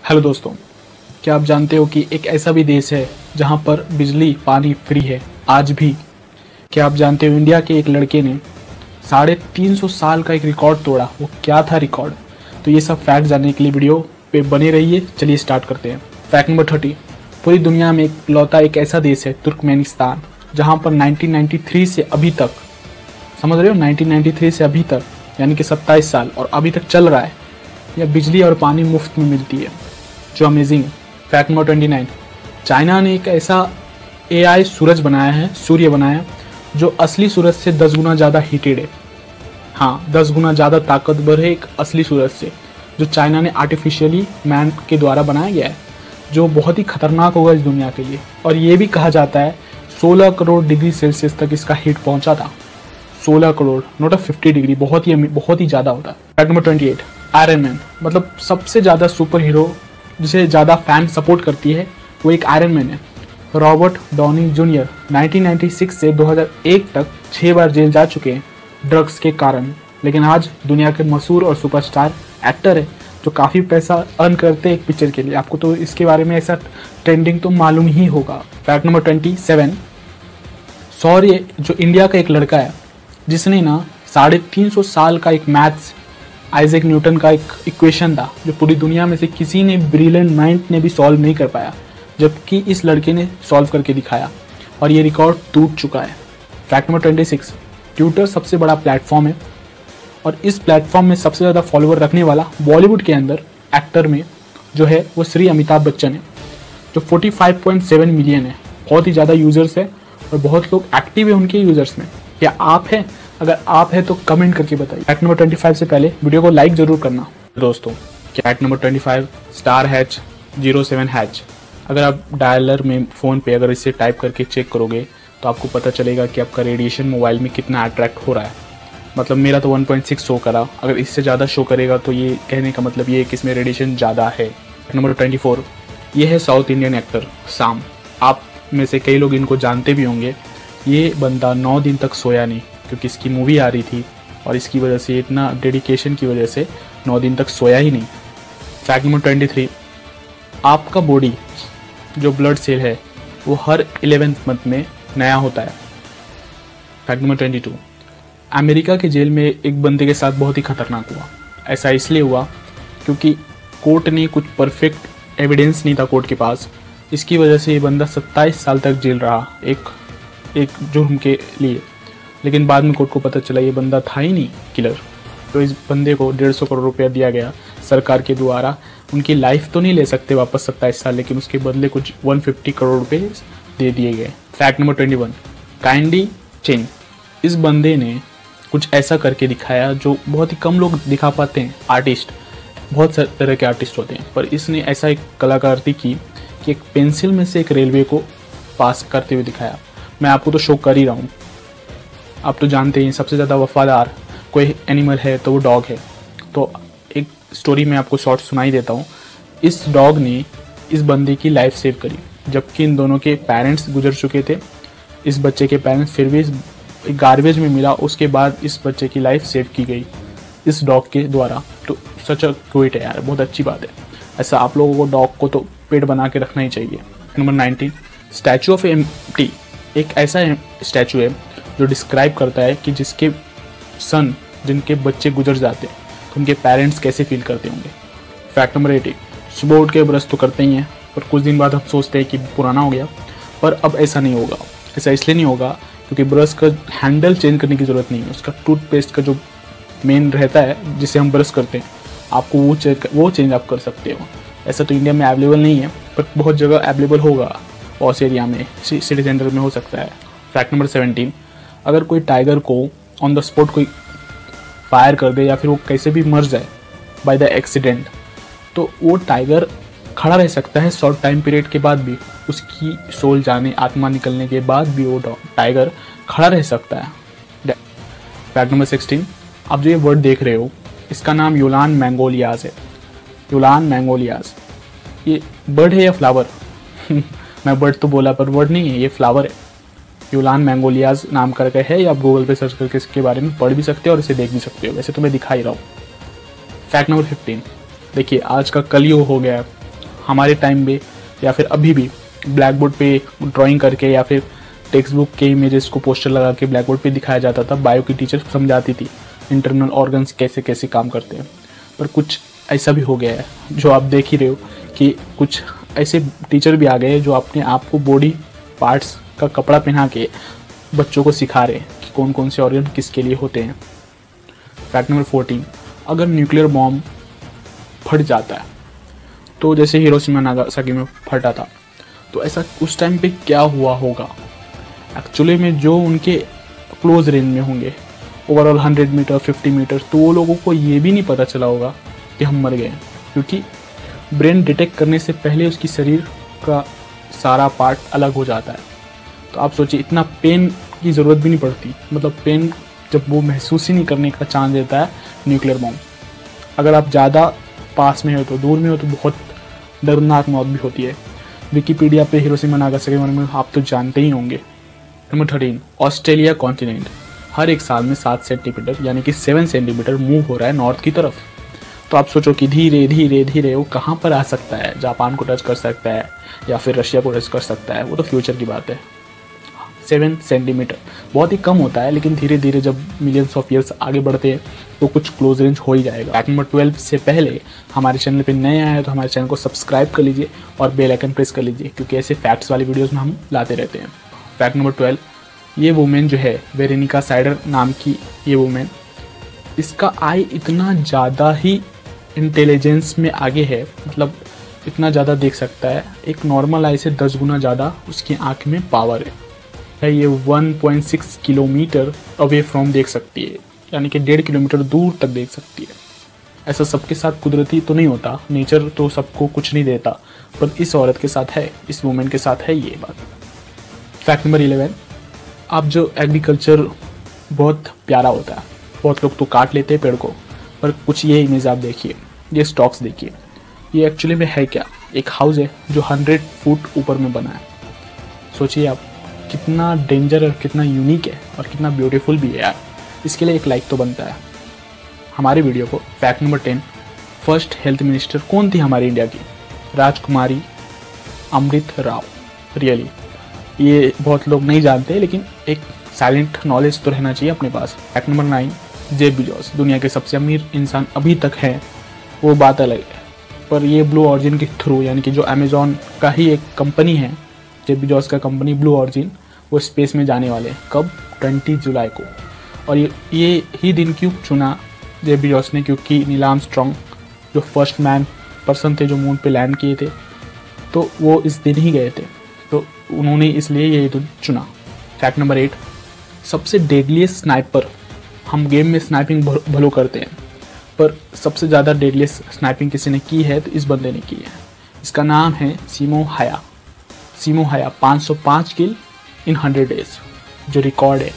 Hello दोस्तों, क्या आप जानते हो कि एक ऐसा भी देश है जहां पर बिजली पानी फ्री है आज भी। क्या आप जानते हो इंडिया के एक लड़के ने 350 साल का एक रिकॉर्ड तोड़ा। वो क्या था रिकॉर्ड? तो ये सब फैक्ट जानने के लिए वीडियो पे बने रहिए। चलिए स्टार्ट करते हैं। फैक्ट नंबर 30, पूरी दुनिया में इकलौता एक ऐसा देश है तुर्कमेनिस्तान, जहाँ पर 1993 से अभी तक, समझ रहे हो, 1993 से अभी तक यानी कि 27 साल और अभी तक चल रहा है, यह बिजली और पानी मुफ्त में मिलती है, जो अमेजिंग। फैक्ट नंबर 29, चाइना ने एक ऐसा AI सूरज बनाया है, सूर्य बनाया, जो असली सूरज से 10 गुना ज़्यादा हीटेड है। हाँ, 10 गुना ज़्यादा ताकतवर है एक असली सूरज से, जो चाइना ने आर्टिफिशियली मैन के द्वारा बनाया गया है, जो बहुत ही खतरनाक होगा इस दुनिया के लिए। और ये भी कहा जाता है 16 करोड़ डिग्री सेल्सियस तक इसका हीट पहुंचा था। 16 करोड़, नॉट 50 डिग्री, बहुत ही ज़्यादा होता है। फैक्ट नंबर 28, आयरन मैन, मतलब सबसे ज़्यादा सुपर हीरो जिसे ज़्यादा फैन सपोर्ट करती है, वो एक आयरन मैन है। रॉबर्ट डाउनी जूनियर 1996 से 2001 तक 6 बार जेल जा चुके हैं ड्रग्स के कारण, लेकिन आज दुनिया के मशहूर और सुपरस्टार एक्टर है, जो काफ़ी पैसा अर्न करते हैं एक पिक्चर के लिए। आपको तो इसके बारे में ऐसा ट्रेंडिंग तो मालूम ही होगा। फैक्ट नंबर 27, सौर्य जो इंडिया का एक लड़का है, जिसने ना 350 साल का एक मैथ्स, आइजैक न्यूटन का एक इक्वेशन था, जो पूरी दुनिया में से किसी ने, ब्रिलियंट माइंड ने भी सॉल्व नहीं कर पाया, जबकि इस लड़के ने सॉल्व करके दिखाया और ये रिकॉर्ड टूट चुका है। फैक्ट नंबर 26, ट्विटर सबसे बड़ा प्लेटफॉर्म है और इस प्लेटफॉर्म में सबसे ज़्यादा फॉलोअर रखने वाला बॉलीवुड के अंदर एक्टर में जो है वो श्री अमिताभ बच्चन है, जो 45.7 मिलियन है। बहुत ही ज़्यादा यूज़र्स है और बहुत लोग एक्टिव है उनके यूज़र्स में। क्या आप हैं? अगर आप हैं तो कमेंट करके बताइए। फैक्ट नंबर 25 से पहले वीडियो को लाइक जरूर करना दोस्तों। Fact number 25, *#07#। अगर आप डायलर में फ़ोन पे अगर इसे टाइप करके चेक करोगे तो आपको पता चलेगा कि आपका रेडिएशन मोबाइल में कितना अट्रैक्ट हो रहा है। मतलब मेरा तो 1.6 शो करा, अगर इससे ज़्यादा शो करेगा तो ये कहने का मतलब ये है कि इसमें रेडिएशन ज़्यादा है। फैक्ट नंबर 24, ये है साउथ इंडियन एक्टर साम। आप में से कई लोग इनको जानते भी होंगे। ये बंदा 9 दिन तक सोया नहीं, क्योंकि इसकी मूवी आ रही थी और इसकी वजह से, इतना डेडिकेशन की वजह से 9 दिन तक सोया ही नहीं। फैक्ट नंबर 23, आपका बॉडी जो ब्लड सेल है वो हर 11th मंथ में नया होता है। फैक्ट नंबर 22, अमेरिका के जेल में एक बंदे के साथ बहुत ही खतरनाक हुआ। ऐसा इसलिए हुआ क्योंकि कोर्ट ने कुछ परफेक्ट एविडेंस नहीं था कोर्ट के पास। इसकी वजह से ये बंदा 27 साल तक जेल रहा एक जुर्म के लिए। लेकिन बाद में कोर्ट को पता चला ये बंदा था ही नहीं किलर। तो इस बंदे को 150 करोड़ रुपया दिया गया सरकार के द्वारा। उनकी लाइफ तो नहीं ले सकते वापस 27 साल, लेकिन उसके बदले कुछ 150 करोड़ रुपए दे दिए गए। फैक्ट नंबर 21, काइंडी चेंग। इस बंदे ने कुछ ऐसा करके दिखाया जो बहुत ही कम लोग दिखा पाते हैं। आर्टिस्ट, बहुत सारे तरह के आर्टिस्ट होते हैं, पर इसने ऐसा एक कलाकृति की कि एक पेंसिल में से एक रेलवे को पास करते हुए दिखाया। मैं आपको तो शो कर ही रहा हूँ। आप तो जानते हैं सबसे ज़्यादा वफादार कोई एनिमल है तो वो डॉग है। तो एक स्टोरी में आपको शॉर्ट सुनाई देता हूँ। इस डॉग ने इस बंदे की लाइफ सेव करी, जबकि इन दोनों के पेरेंट्स गुजर चुके थे। इस बच्चे के पेरेंट्स फिर भी गार्बेज में मिला, उसके बाद इस बच्चे की लाइफ सेव की गई इस डॉग के द्वारा। तो सच अ क्यूट है यार, बहुत अच्छी बात है। ऐसा आप लोगों को डॉग को तो पेट बना के रखना ही चाहिए। Number 19, statue of empty. एक ऐसा स्टैचू है जो डिस्क्राइब करता है कि जिसके सन, जिनके बच्चे गुजर जाते हैं तो उनके पेरेंट्स कैसे फील करते होंगे। फैक्ट नंबर 18, सुबह उठ के ब्रश तो करते ही हैं, पर कुछ दिन बाद हम सोचते हैं कि पुराना हो गया। पर अब ऐसा नहीं होगा। ऐसा इसलिए नहीं होगा क्योंकि ब्रश का हैंडल चेंज करने की ज़रूरत नहीं है। उसका टूथपेस्ट का जो मेन रहता है जिसे हम ब्रश करते हैं, आपको वो चेंज आप कर सकते हो। ऐसा तो इंडिया में अवेलेबल नहीं है, पर बहुत जगह अवेलेबल होगा। और एरिया में, सिटी सेंटर में हो सकता है। फैक्ट नंबर 17, अगर कोई टाइगर को ऑन द स्पॉट कोई फायर कर दे या फिर वो कैसे भी मर जाए बाय द एक्सीडेंट, तो वो टाइगर खड़ा रह सकता है शॉर्ट टाइम पीरियड के बाद भी। उसकी सोल जाने, आत्मा निकलने के बाद भी वो टाइगर खड़ा रह सकता है। फैक्ट नंबर 16, आप जो ये वर्ड देख रहे हो इसका नाम यूलान मैंगोलियाज है। यूलान मैंगोलियाज, ये बर्ड है या फ्लावर? मैं बर्ड तो बोला, पर वर्ड नहीं है, ये फ्लावर है। यूलान मैंगोलियाज नाम करके है, या आप गूगल पे सर्च करके इसके बारे में पढ़ भी सकते हो और इसे देख भी सकते हो। वैसे तो मैं दिखा ही रहा हूँ। फैक्ट नंबर 15, देखिए आज का कलयुग हो गया है हमारे टाइम में या फिर अभी भी ब्लैक बोर्ड पे ड्राइंग करके या फिर टेक्स्ट बुक के इमेजेस को पोस्टर लगा के ब्लैक बोर्ड पे दिखाया जाता था। बायो की टीचर समझाती थी इंटरनल ऑर्गन्स कैसे कैसे काम करते हैं। पर कुछ ऐसा भी हो गया है जो आप देख ही रहे हो कि कुछ ऐसे टीचर भी आ गए हैं जो अपने आप को बॉडी पार्ट्स का कपड़ा पहना के बच्चों को सिखा रहे हैं कि कौन कौन से ऑर्गन किसके लिए होते हैं। फैक्ट नंबर 14, अगर न्यूक्लियर बॉम्ब फट जाता है तो जैसे हिरोशिमा नागासाकी में फटा था, तो ऐसा उस टाइम पे क्या हुआ होगा एक्चुअली में जो उनके क्लोज रेंज में होंगे, ओवरऑल 100 मीटर 50 मीटर, तो वो लोगों को ये भी नहीं पता चला होगा कि हम मर गए, क्योंकि ब्रेन डिटेक्ट करने से पहले उसकी शरीर का सारा पार्ट अलग हो जाता है। तो आप सोचिए इतना पेन की ज़रूरत भी नहीं पड़ती, मतलब पेन जब वो महसूस ही नहीं करने का चांस देता है न्यूक्लियर बॉम्ब। अगर आप ज़्यादा पास में हो तो दूर में हो तो बहुत दर्दनाक मौत भी होती है। विकिपीडिया पे हिरोशिमा नागासाकी के बारे में आप तो जानते ही होंगे। नंबर 13, ऑस्ट्रेलिया कॉन्टिनेंट हर एक साल में 7 सेंटीमीटर यानी कि 7 सेंटीमीटर मूव हो रहा है नॉर्थ की तरफ। तो आप सोचो कि धीरे धीरे धीरे वो कहाँ पर आ सकता है, जापान को टच कर सकता है या फिर रशिया को टच कर सकता है, वो तो फ्यूचर की बात है। 7 सेंटीमीटर बहुत ही कम होता है, लेकिन धीरे धीरे जब मिलियंस ऑफ ईयर्स आगे बढ़ते हैं तो कुछ क्लोज रेंज हो ही जाएगा। फैक्ट नंबर 12 से पहले हमारे चैनल पे नए आए हैं तो हमारे चैनल को सब्सक्राइब कर लीजिए और बेल आइकन प्रेस कर लीजिए, क्योंकि ऐसे फैक्ट्स वाली वीडियोस में हम लाते रहते हैं। फैक्ट नंबर 12, ये वुमेन जो है वेरोनिका साइडर नाम की ये वुमेन, इसका आई इतना ज़्यादा ही इंटेलिजेंस में आगे है, मतलब इतना ज़्यादा देख सकता है, एक नॉर्मल आई से 10 गुना ज़्यादा उसकी आँख में पावर है। ये 1.6 किलोमीटर अवे फ्रॉम देख सकती है, यानी कि 1.5 किलोमीटर दूर तक देख सकती है। ऐसा सबके साथ कुदरती तो नहीं होता, नेचर तो सबको कुछ नहीं देता, पर इस औरत के साथ है, इस वुमेन के साथ है ये बात। फैक्ट नंबर 11, आप जो एग्रीकल्चर बहुत प्यारा होता है, बहुत लोग तो काट लेते हैं पेड़ को, पर कुछ ये इमेज आप देखिए, ये स्टॉक्स देखिए, ये एक्चुअली में है क्या, एक हाउस है जो 100 फुट ऊपर में बना है। सोचिए आप कितना डेंजर और कितना यूनिक है और कितना ब्यूटीफुल भी है यार। इसके लिए एक लाइक तो बनता है हमारी वीडियो को। Fact number 10, first health minister कौन थी हमारी इंडिया की? राजकुमारी अमृत राव। रियली ये बहुत लोग नहीं जानते, लेकिन एक साइलेंट नॉलेज तो रहना चाहिए अपने पास। फैक्ट नंबर 9, जेफ बेजोस दुनिया के सबसे अमीर इंसान अभी तक है, वो बात अलग है, पर ये ब्लू ऑरिजिन के थ्रू, यानी कि जो अमेजॉन का ही एक कंपनी है, जेफ बेजोस का कंपनी ब्लू ऑरिजिन, वो स्पेस में जाने वाले हैं। कब? 20 जुलाई को। और ये ही दिन क्यों चुना जेफ बेजोस ने? क्योंकि नील आर्मस्ट्रांग जो फर्स्ट मैन पर्सन थे जो मून पे लैंड किए थे, तो वो इस दिन ही गए थे, तो उन्होंने इसलिए ये दिन चुना। फैक्ट नंबर 8, सबसे डेडलीस्ट स्नाइपर, हम गेम में स्नाइपिंग भलो करते हैं, पर सबसे ज़्यादा डेडलीस्ट स्नाइपिंग किसी ने की है तो इस बंदे ने की है। इसका नाम है सीमो हाया। सीमो हाया 505 किल इन 100 डेज जो रिकॉर्ड है,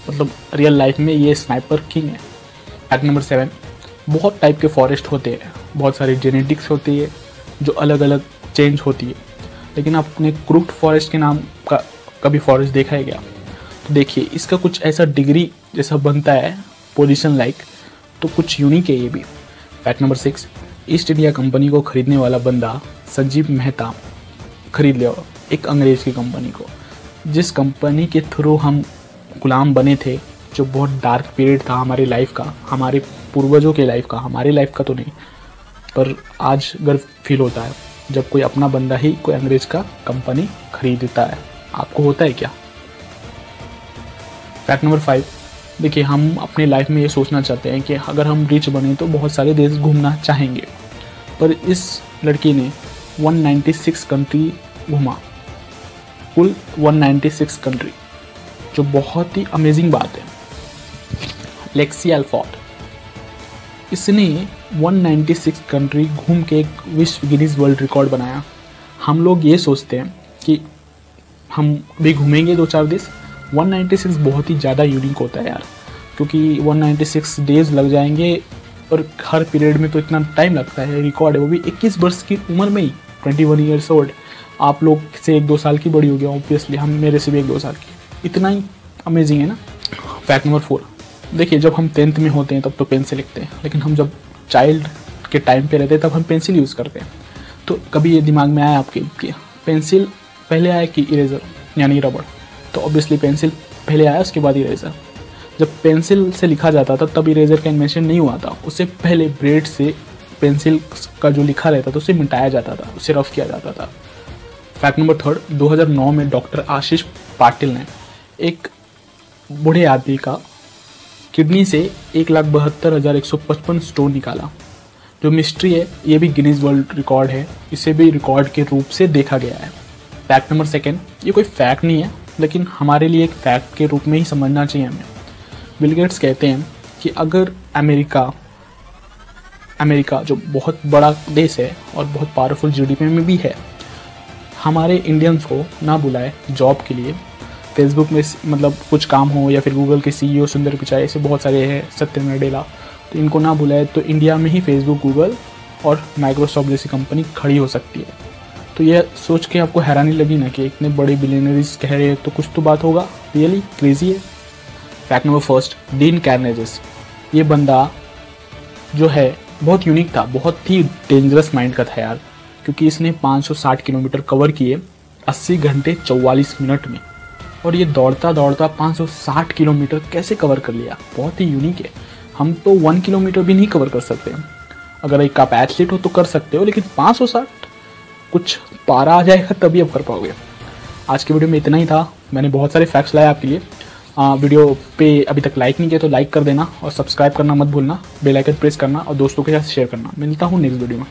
मतलब रियल लाइफ में ये स्नाइपर किंग है। फैक्ट नंबर 7, बहुत टाइप के फॉरेस्ट होते हैं, बहुत सारी जेनेटिक्स होती है जो अलग अलग चेंज होती है, लेकिन आपने क्रूक्ड फॉरेस्ट के नाम का कभी फॉरेस्ट देखा है क्या? तो देखिए इसका कुछ ऐसा डिग्री जैसा बनता है, पोजीशन लाइक, तो कुछ यूनिक है ये भी। Fact number 6, east India company को खरीदने वाला बंदा संजीव मेहता खरीद लिया एक अंग्रेज़ की कंपनी को, जिस कंपनी के थ्रू हम गुलाम बने थे, जो बहुत डार्क पीरियड था हमारी लाइफ का, हमारे पूर्वजों के लाइफ का, हमारी लाइफ का तो नहीं, पर आज गर्व फील होता है जब कोई अपना बंदा ही कोई अंग्रेज़ का कंपनी खरीदता है। आपको होता है क्या? फैक्ट नंबर 5, देखिए हम अपने लाइफ में ये सोचना चाहते हैं कि अगर हम रिच बने तो बहुत सारे देश घूमना चाहेंगे, पर इस लड़की ने 196 कंट्री घूमा, कुल 196 कंट्री, जो बहुत ही अमेजिंग बात है। लेक्सी अल्फोर्ड, इसने 196 कंट्री घूम के एक विश्व गिनीज वर्ल्ड रिकॉर्ड बनाया। हम लोग ये सोचते हैं कि हम भी घूमेंगे 2-4 देश, 196 बहुत ही ज़्यादा यूनिक होता है यार, क्योंकि 196 डेज लग जाएंगे और हर पीरियड में तो इतना टाइम लगता है। रिकॉर्ड है वो भी 21 वर्ष की उम्र में ही, 21 ईयर्स ओल्ड। आप लोग से 1-2 साल की बड़ी हो गया ऑब्वियसली, हम मेरे से भी 1-2 साल की, इतना ही अमेजिंग है ना। फैक्ट नंबर 4, देखिए जब हम 10th में होते हैं तब तो पेन से लिखते हैं, लेकिन हम जब चाइल्ड के टाइम पे रहते हैं तब हम पेंसिल यूज़ करते हैं। तो कभी ये दिमाग में आया आपके कि पेंसिल पहले आया कि इरेज़र यानी रबड़? तो ऑब्वियसली पेंसिल पहले आया, उसके बाद इरेज़र। जब पेंसिल से लिखा जाता था तब इरेज़र का इन्वेंशन नहीं हुआ था, उससे पहले ब्लेड से पेंसिल का जो लिखा रहता था उसे मिटाया जाता था, उसे रफ किया जाता था। फैक्ट नंबर 3, 2009 में डॉक्टर आशीष पाटिल ने एक बूढ़े आदमी का किडनी से 1,72,155 स्टोन निकाला। जो मिस्ट्री है ये भी गिनीज वर्ल्ड रिकॉर्ड है, इसे भी रिकॉर्ड के रूप से देखा गया है। फैक्ट नंबर 2, ये कोई फैक्ट नहीं है लेकिन हमारे लिए एक फैक्ट के रूप में ही समझना चाहिए हमें। बिल गेट्स कहते हैं कि अगर अमेरिका जो बहुत बड़ा देश है और बहुत पावरफुल जीडीपी में भी है, हमारे इंडियंस को ना बुलाए जॉब के लिए, फेसबुक में मतलब कुछ काम हो या फिर गूगल के सीईओ सुंदर पिचाई, ऐसे बहुत सारे हैं, सत्य नाडेला, तो इनको ना बुलाए तो इंडिया में ही फेसबुक, गूगल और माइक्रोसॉफ्ट जैसी कंपनी खड़ी हो सकती है। तो यह सोच के आपको हैरानी लगी ना कि इतने बड़े बिलियनरीज कह रहे हैं तो कुछ तो बात होगा, रियली क्रेजी है। Fact number 1, Dean Carnegie's. ये बंदा जो है बहुत यूनिक था, बहुत ही डेंजरस माइंड का था यार, क्योंकि इसने 560 किलोमीटर कवर किए 80 घंटे 44 मिनट में, और ये दौड़ता दौड़ता 560 किलोमीटर कैसे कवर कर लिया, बहुत ही यूनिक है। हम तो 1 किलोमीटर भी नहीं कवर कर सकते। अगर एक आप एथलीट हो तो कर सकते हो, लेकिन 560 कुछ पारा आ जाएगा तभी आप कर पाओगे। आज की वीडियो में इतना ही था, मैंने बहुत सारे फैक्ट्स लाए आपके लिए। वीडियो पे अभी तक लाइक नहीं किया तो लाइक कर देना और सब्सक्राइब करना मत भूलना, बेल आइकन प्रेस करना और दोस्तों के साथ शेयर करना। मिलता हूँ नेक्स्ट वीडियो में।